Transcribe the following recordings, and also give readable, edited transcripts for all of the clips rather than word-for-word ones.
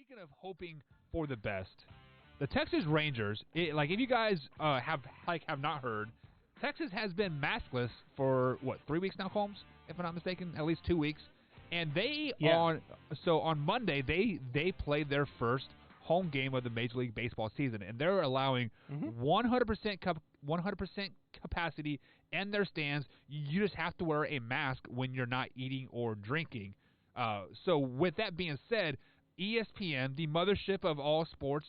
speaking of hoping for the best, the Texas Rangers, if you guys have not heard, Texas has been maskless for 3 weeks now, Holmes, if I'm not mistaken, at least 2 weeks, and on Monday they played their first home game of the Major League Baseball season, and they're allowing 100% capacity in their stands. You just have to wear a mask when you're not eating or drinking. So with that being said, ESPN, the mothership of all sports,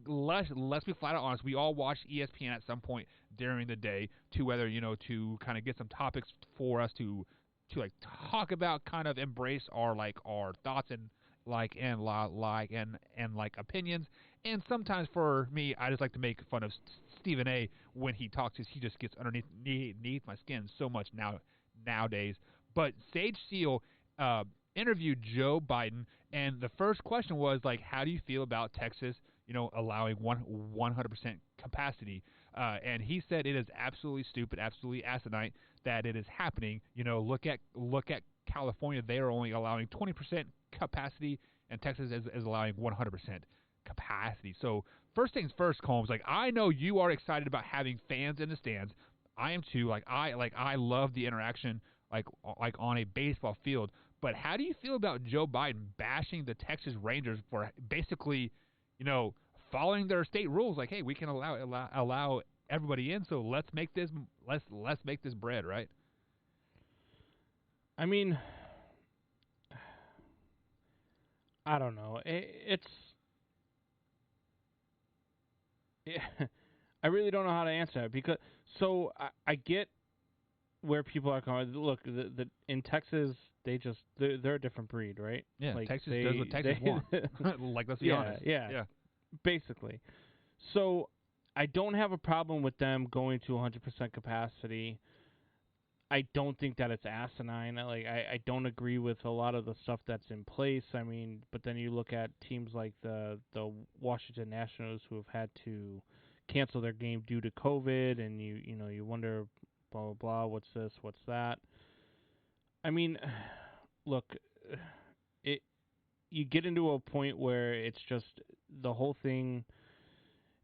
let's be flat out honest, we all watch ESPN at some point during the day to kind of get some topics for us to talk about, kind of embrace our thoughts and opinions. And sometimes for me, I just like to make fun of Stephen A. when he talks, because he just gets underneath my skin so much nowadays. But Sage Seal interviewed Joe Biden, and the first question was how do you feel about Texas, allowing 100% capacity? And he said it is absolutely stupid, absolutely asinine that it is happening. Look at California; they are only allowing 20% capacity, and Texas is allowing 100% capacity. So first things first, Combs. I know you are excited about having fans in the stands. I am too. I love the interaction on a baseball field. But how do you feel about Joe Biden bashing the Texas Rangers for basically, following their state rules? Hey, we can allow everybody in, so let's make this bread, right? I mean, I don't know. I really don't know how to answer it, because I get where people are coming. Look, in Texas, they're a different breed, right? Yeah, Texas does what Texas wants. Let's be honest. Yeah, basically. So I don't have a problem with them going to 100% capacity. I don't think that it's asinine. I don't agree with a lot of the stuff that's in place. I mean, but then you look at teams like the Washington Nationals, who have had to cancel their game due to COVID, and you wonder, blah blah blah, what's this, what's that. I mean, look, you get into a point where it's just the whole thing.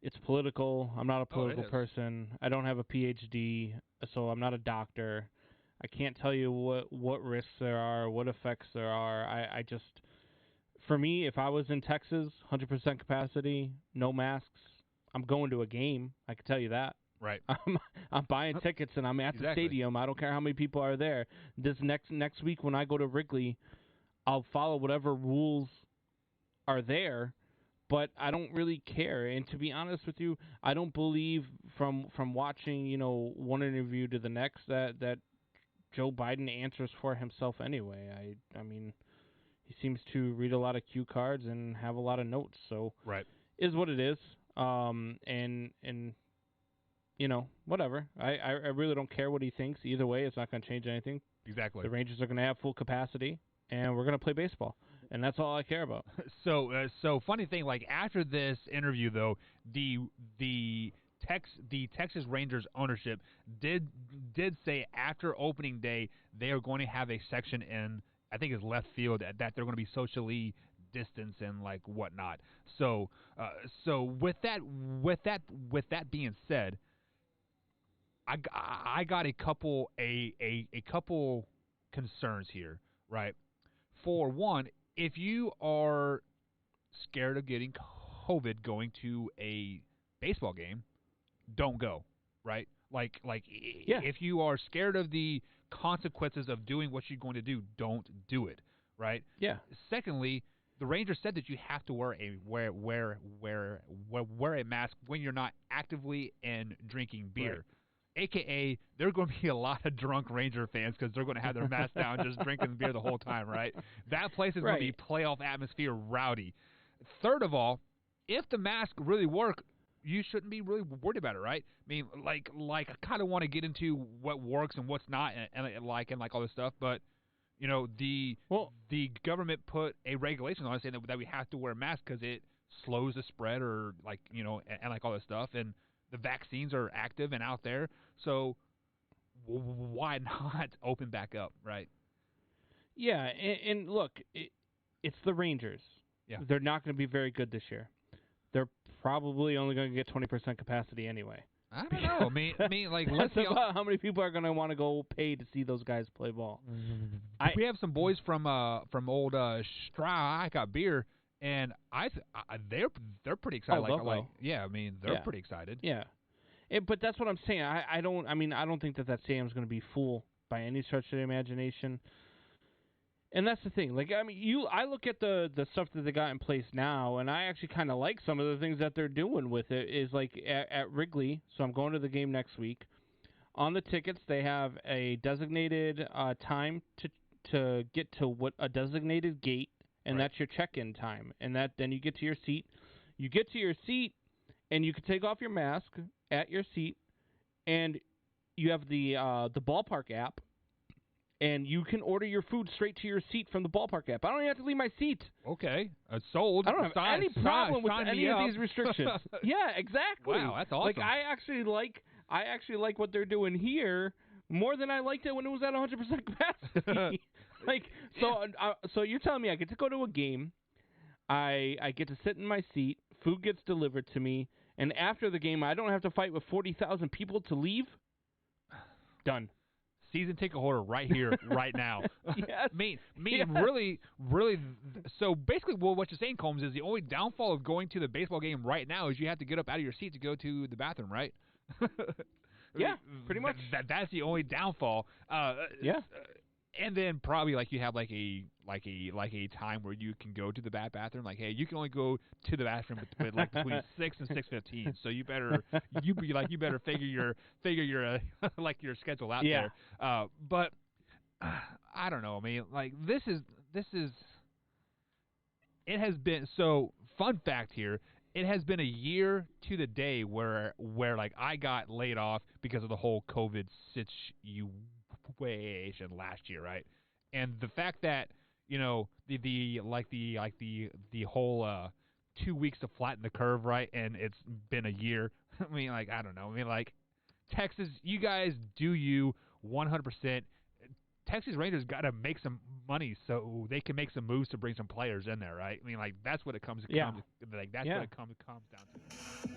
It's political. I'm not a political person. I don't have a PhD, so I'm not a doctor. I can't tell you what risks there are, what effects there are. I just, for me, if I was in Texas, 100% capacity, no masks, I'm going to a game. I can tell you that. Right. I'm buying tickets, and I'm at the stadium. I don't care how many people are there. This next week when I go to Wrigley, I'll follow whatever rules are there, but I don't really care. And to be honest with you, I don't believe from watching, one interview to the next that Joe Biden answers for himself anyway. I mean, he seems to read a lot of cue cards and have a lot of notes. So right, is what it is. And whatever. I really don't care what he thinks. Either way, it's not going to change anything. Exactly. The Rangers are going to have full capacity, and we're going to play baseball, and that's all I care about. So funny thing, after this interview, though, the Texas Rangers ownership did say after opening day they are going to have a section in, I think it's left field, that they're going to be socially distanced and whatnot. So with that being said, I got a couple concerns here, right? For one, if you are scared of getting COVID going to a baseball game, don't go, right? If you are scared of the consequences of doing what you're going to do, don't do it, right? Yeah. Secondly, the Rangers said that you have to wear a mask when you're not actively and drinking beer. Right. AKA, there are going to be a lot of drunk Ranger fans because they're going to have their mask down, just drinking beer the whole time, right? That place is going to be playoff atmosphere rowdy. Third of all, if the mask really work, you shouldn't be really worried about it, right? I mean, I kind of want to get into what works and what's not, and all this stuff, but the government put a regulation on us saying that we have to wear a mask because it slows the spread, or all this stuff, and the vaccines are active and out there, so why not open back up, right? Yeah, and look, it's the Rangers. Yeah. they're not going to be very good this year. They're probably only going to get 20% capacity anyway. I don't know. I mean, like, let's That's be about how many people are going to want to go pay to see those guys play ball. we have some boys from old Strike Out Beer, and they're pretty excited. Oh, they'll go. Yeah, I mean, they're Yeah. pretty excited. Yeah. But that's what I'm saying. I don't think that stadium's going to be full by any stretch of the imagination. And that's the thing. Like, I mean, I look at the stuff that they got in place now, and I actually kind of like some of the things that they're doing with it. Is like at Wrigley. So I'm going to the game next week. On the tickets, they have a designated time to get to a designated gate, and Right. that's your check-in time. And then you get to your seat. You get to your seat, and you can take off your mask at your seat, and you have the ballpark app. And you can order your food straight to your seat from the ballpark app. I don't even have to leave my seat. Okay, sold. I don't have any problem with any of these restrictions. Yeah, exactly. Wow, that's awesome. Like I actually like what they're doing here more than I liked it when it was at 100% capacity. So you're telling me I get to go to a game, I get to sit in my seat, food gets delivered to me, and after the game I don't have to fight with 40,000 people to leave? Done. Season ticket holder right here, right now. Yes. Yes. really. So basically, what you're saying, Combs, is the only downfall of going to the baseball game right now is you have to get up out of your seat to go to the bathroom, right? Yeah, pretty much. That's the only downfall. Yeah. And then probably like you have like a time where you can go to the bathroom. Like, hey, you can only go to the bathroom between 6 and 6:15. So you better figure your like your schedule out there. But I don't know. I mean, like this is it has been so. Fun fact here. It has been a year to the day where like I got laid off because of the whole COVID situation last year, right? And the fact that the whole 2 weeks to flatten the curve, right? And it's been a year. I mean, like I don't know. I mean, like Texas, you guys do you 100%. Texas Rangers got to make some money so they can make some moves to bring some players in there, right? I mean, like that's what it comes. What it comes down to.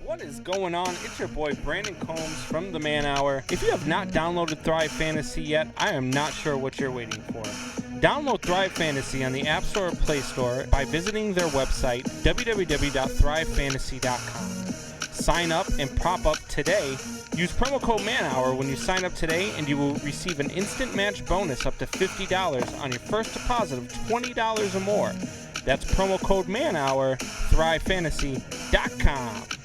What is going on? It's your boy Brandon Combs from the Man Hour. If you have not downloaded Thrive Fantasy yet, I am not sure what you're waiting for. Download Thrive Fantasy on the App Store or Play Store by visiting their website, www.thrivefantasy.com. Sign up and prop up today. Use promo code MANHOUR when you sign up today, and you will receive an instant match bonus up to $50 on your first deposit of $20 or more. That's promo code MANHOUR, thrivefantasy.com.